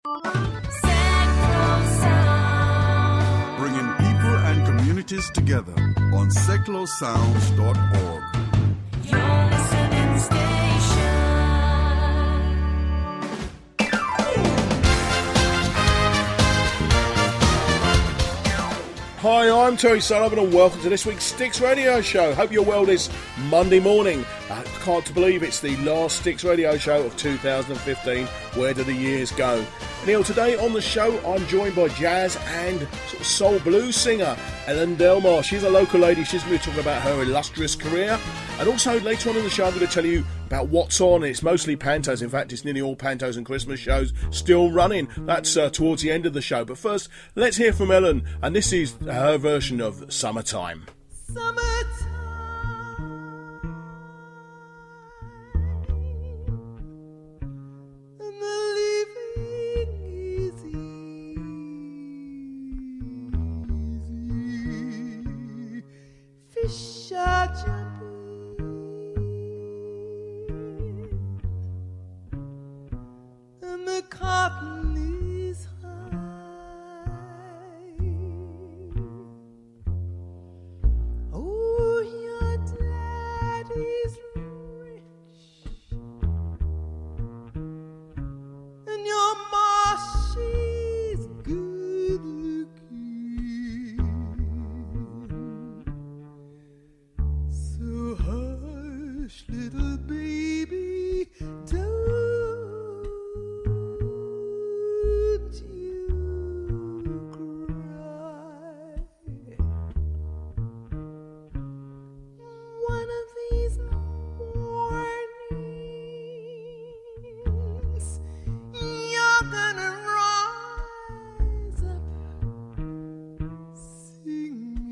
Bringing people and communities together on seclosounds.org. Your listening station. Hi, I'm Terry Sullivan and welcome to this week's Sticks Radio Show. Hope you're well this Monday morning. I can't believe it's the last Sticks Radio Show of 2015. Where do the years go? Anyway, today on the show I'm joined by jazz and sort of soul blues singer Elaine Delmar. She's a local lady. She's going to be talking about her illustrious career. And also later on in the show I'm going to tell you about what's on. It's mostly pantos. In fact, it's nearly all pantos and Christmas shows still running. That's towards the end of the show. But first, let's hear from Ellen. And this is her version of Summertime. Summertime. And the living is easy. Fish are jumping. And the cotton is high. Oh, your daddy's rich, and your ma, she's good looking. So hush, little baby, don't you cry. One of these mornings, you're gonna rise up singing.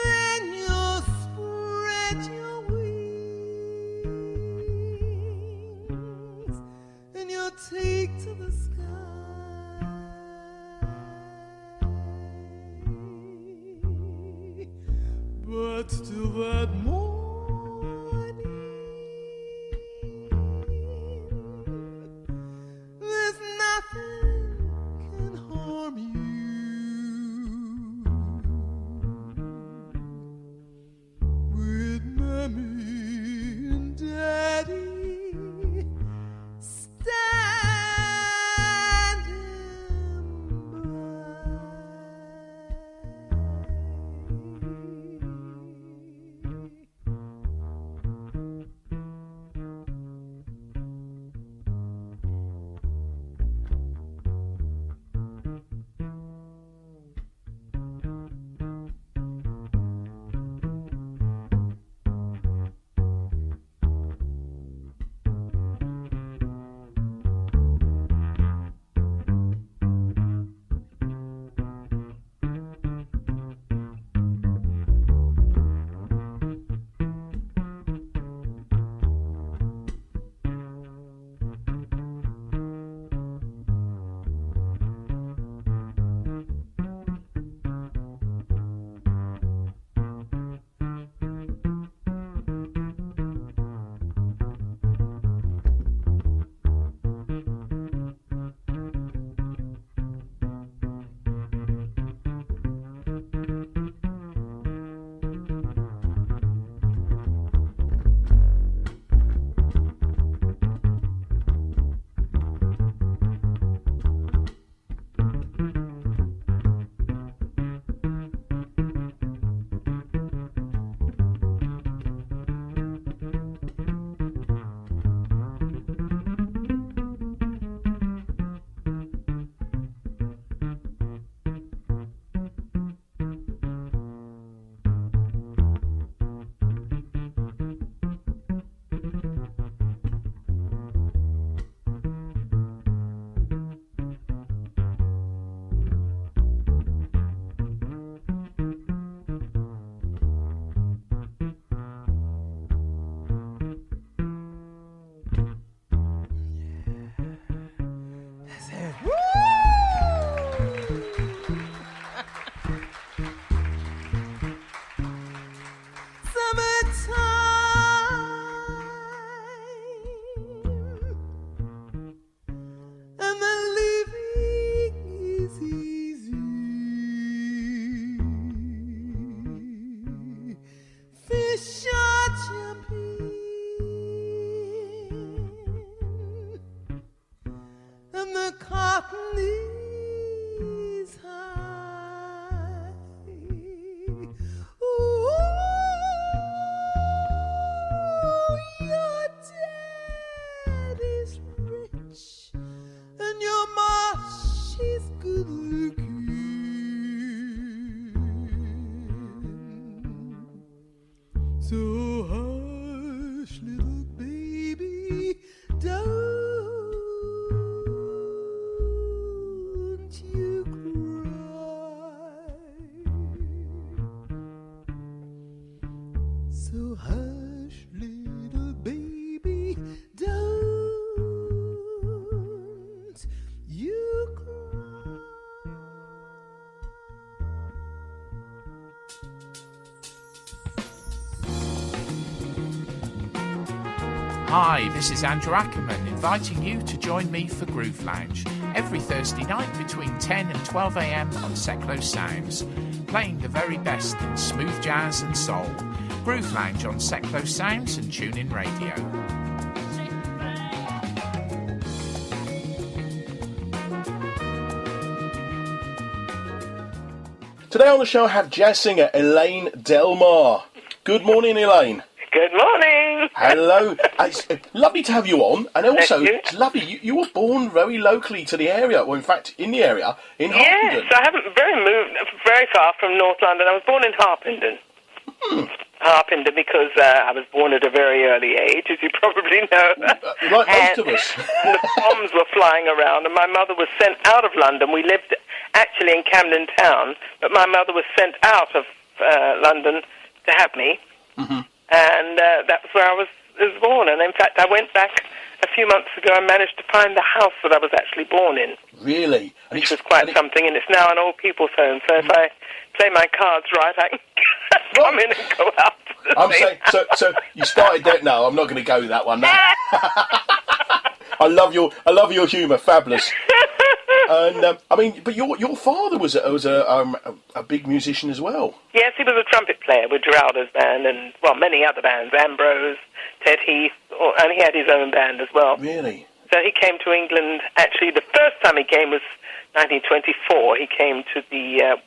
Then you'll spread your wings and you'll take to the sky. But till that morning, there's nothing can harm you. With mommy and daddy standing knees high. Ooh, your daddy's rich, and your ma, she's good looking. So hush, little baby, don't you cry. So hush, little baby, don't you cry. Hi, this is Andrew Ackerman inviting you to join me for Groove Lounge every Thursday night between 10 and 12 a.m. on Seclo Sounds, playing the very best in smooth jazz and soul. Groove Lounge on Seclo Sounds and TuneIn Radio. Today on the show I have jazz singer Elaine Delmar. Good morning, Elaine. Good morning. Hello. It's lovely to have you on, and also Thank you. it's lovely. You were born very locally to the area, or in fact in the area, in Harpenden. Yes, I haven't moved very far from North London. I was born in Harpenden. Harpenden because I was born at a very early age, as you probably know. Like most of us. And the bombs were flying around, and my mother was sent out of London. We lived actually in Camden Town, but my mother was sent out of London to have me. Mm-hmm. And that was where I was born. And in fact, I went back a few months ago and managed to find the house that I was actually born in. Really? Which was quite something, and it's now an old people's home. So if I play my cards right, I can come in and go out. I'm saying, so you started there. No, I'm not going to go that one. No. I love your humour, fabulous. And I mean, but your father was a big musician as well. Yes, he was a trumpet player with Geraldo's band and many other bands, Ambrose, Ted Heath, and he had his own band as well. Really? So he came to England. Actually, the first time he came was 1924. He came to the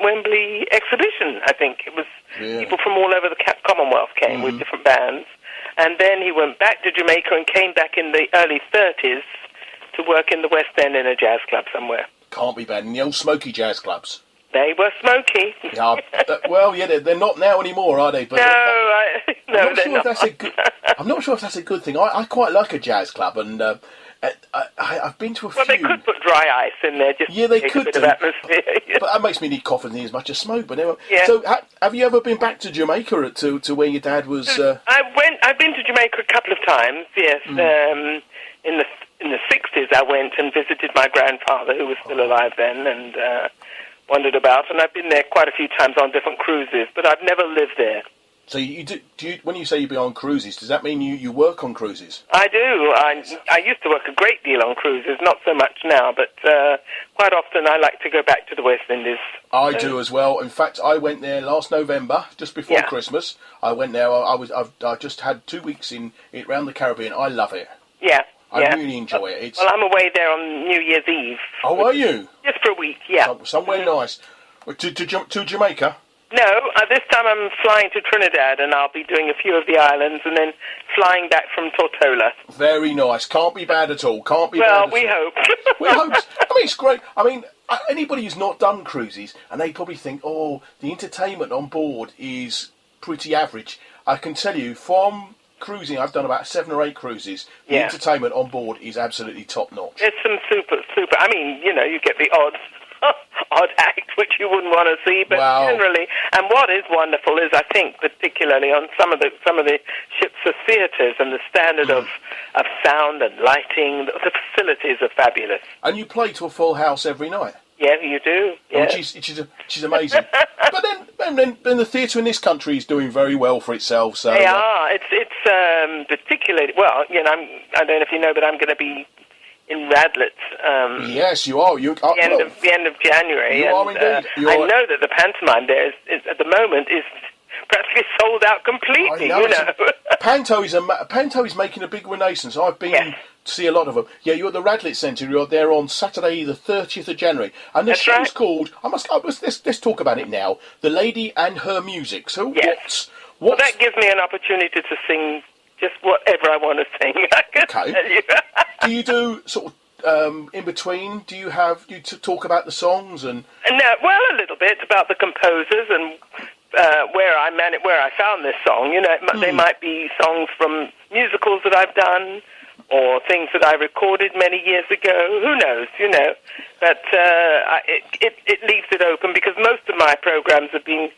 Wembley exhibition. I think it was people from all over the Commonwealth came with different bands, and then he went back to Jamaica and came back in the early 30s. To work in the West End in a jazz club somewhere. Can't be bad. In the old smoky jazz clubs. They were smoky. Yeah, they're not now anymore, are they? But I'm not sure if that's a good thing. I quite like a jazz club, and I've been to a few. Well, they could put dry ice in there just they to could a bit of atmosphere. But that makes me need coffee as much as smoke. But anyway, yeah. So have you ever been back to Jamaica to where your dad was? I've been to Jamaica a couple of times. Yes, in the 60s, I went and visited my grandfather, who was still alive then, and wandered about. And I've been there quite a few times on different cruises, but I've never lived there. So you do you, when you say you be on cruises, does that mean you work on cruises? I do. I used to work a great deal on cruises, not so much now, but quite often I like to go back to the West Indies. I do as well. In fact, I went there last November, just before Christmas. I went there. I just had 2 weeks around the Caribbean. I love it. Yeah. I really enjoy it. Well, I'm away there on New Year's Eve. Oh, are you? Just for a week, yeah. Somewhere nice. To Jamaica? No, this time I'm flying to Trinidad, and I'll be doing a few of the islands, and then flying back from Tortola. Very nice. Can't be bad at all. Can't be bad Well, at all. we hope. We hope. I mean, it's great. I mean, anybody who's not done cruises, and they probably think, oh, the entertainment on board is pretty average. I can tell you, from cruising, I've done about 7 or 8 cruises. The entertainment on board is absolutely top notch. It's some super. I mean, you get the odd act which you wouldn't want to see, but generally. And what is wonderful is, I think, particularly on some of the ships, the theatres and the standard of sound and lighting, the facilities are fabulous. And you play to a full house every night. Yeah, you do. Yeah. Which is amazing. But then the theatre in this country is doing very well for itself. So they are. It's particularly well. I don't know if you know, but I'm going to be in Radlett. Yes, you are. The end of January. You are indeed. I know that the pantomime there is at the moment is practically sold out completely. Panto is making a big renaissance. I've been see a lot of them. Yeah, you're at the Radlett Centre. You're there on Saturday, the 30th of January, and the show's called. Let's talk about it now. The Lady and Her Music. So well, that gives me an opportunity to sing just whatever I want to sing. I can tell you. Do you do sort of in between? Do you talk about the songs and? No, well, a little bit about the composers and where I found this song. You know, they might be songs from musicals that I've done, or things that I recorded many years ago. Who knows? You know, but it leaves it open because most of my programs have been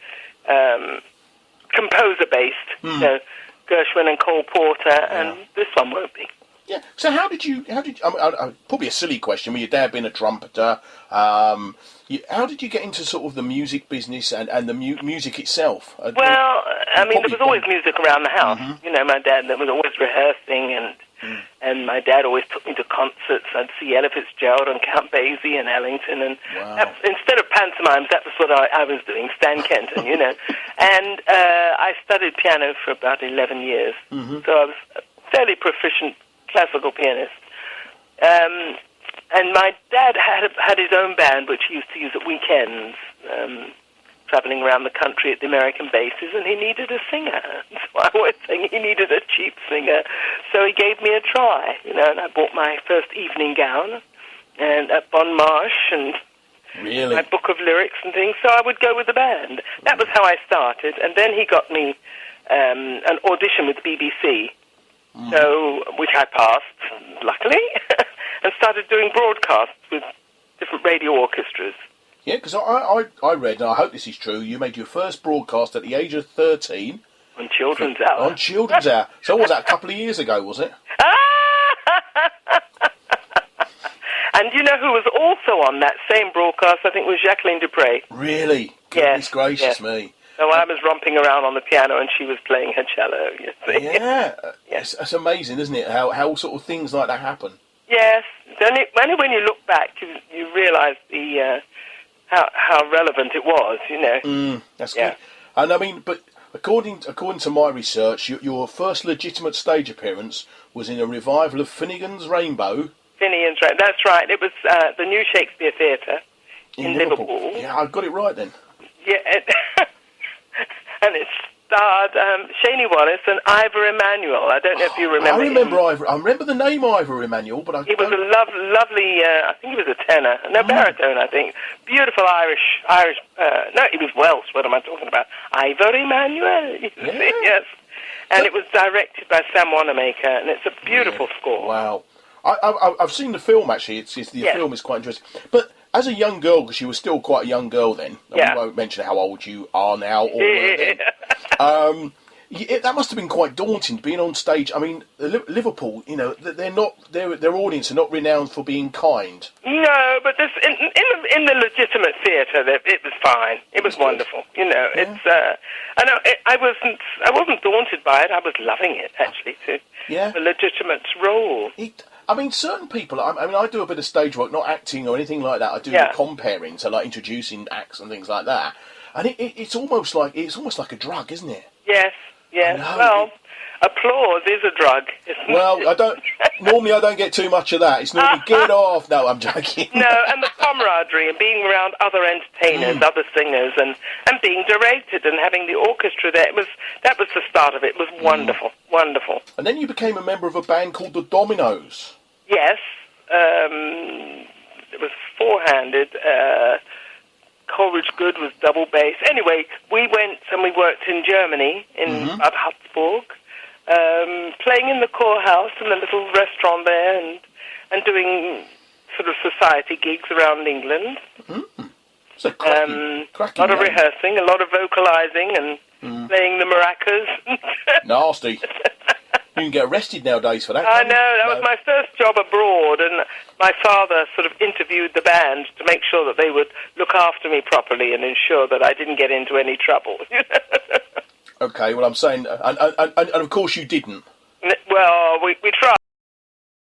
composer-based. You know, Gershwin and Cole Porter, and this one won't be. Yeah. So how did you? Probably a silly question. With your dad being a trumpeter, how did you get into sort of the music business and the music itself? Well, I mean, there was always music around the house. You know, my dad was always rehearsing, and my dad always took me to concerts. I'd see Ella Fitzgerald and Count Basie and Ellington, and instead of pantomimes, that was what I was doing, Stan Kenton, you know. And I studied piano for about 11 years, so I was a fairly proficient classical pianist. And my dad had his own band, which he used to use at weekends, traveling around the country at the American bases, and he needed a singer. So I always think he needed a cheap singer. So he gave me a try, you know, and I bought my first evening gown and at Bon Marche and my book of lyrics and things, so I would go with the band. That was how I started, and then he got me an audition with the BBC, so which I passed, luckily, and started doing broadcasts with different radio orchestras. Yeah, because I read, and I hope this is true, you made your first broadcast at the age of 13. On Children's Hour. On Children's Hour. So what was that, a couple of years ago, was it? And you know who was also on that same broadcast, I think, was Jacqueline Dupre. Really? Goodness gracious me. So I was romping around on the piano and she was playing her cello, you see. Yeah. It's amazing, isn't it, how sort of things like that happen. Yes. Only when you look back, you realise how relevant it was, you know. That's good. And I mean, but according to my research, your first legitimate stage appearance was in a revival of Finnegan's Rainbow. Finnegan's Rainbow, that's right. It was the New Shakespeare Theatre in Liverpool. Yeah, I got it right then. Yeah, and it starred Shani Wallace and Ivor Emanuel. I don't know if you remember. I remember the name Ivor Emanuel, but he was a lovely. I think he was a tenor, no baritone. I think beautiful Irish. No, he was Welsh. What am I talking about? Ivor Emanuel. Yes, and it was directed by Sam Wanamaker, and it's a beautiful score. Wow, I've seen the film actually. The film is quite interesting, but. As a young girl, because you were still quite a young girl then, we won't mention how old you are now or were then. That must have been quite daunting, being on stage. I mean, Liverpool, you know, their audience are not renowned for being kind. No, but this in the legitimate theatre, it was fine. It was wonderful. You know, I wasn't daunted by it. I was loving it actually too. Yeah, the legitimate role. I mean, certain people. I do a bit of stage work, not acting or anything like that. I do the comparing, so like introducing acts and things like that. And it's almost like a drug, isn't it? Yes. Well, applause is a drug. Well, I don't get too much of that. It's normally get off. No, I'm joking. No, and the camaraderie and being around other entertainers, other singers, and being directed and having the orchestra there. That was the start of it. It was wonderful, wonderful. And then you became a member of a band called the Dominoes. Yes, it was four-handed. Coleridge Good was double bass. Anyway, we went and we worked in Germany, in Bad Harzburg, playing in the Chorhaus and the little restaurant there, and doing sort of society gigs around England. So cracking a lot of rehearsing, a lot of vocalising, and playing the maracas. Nasty. You can get arrested nowadays for that. I know, that was my first job abroad, and my father sort of interviewed the band to make sure that they would look after me properly and ensure that I didn't get into any trouble. Okay, well, I'm saying, and of course you didn't. Well, we tried.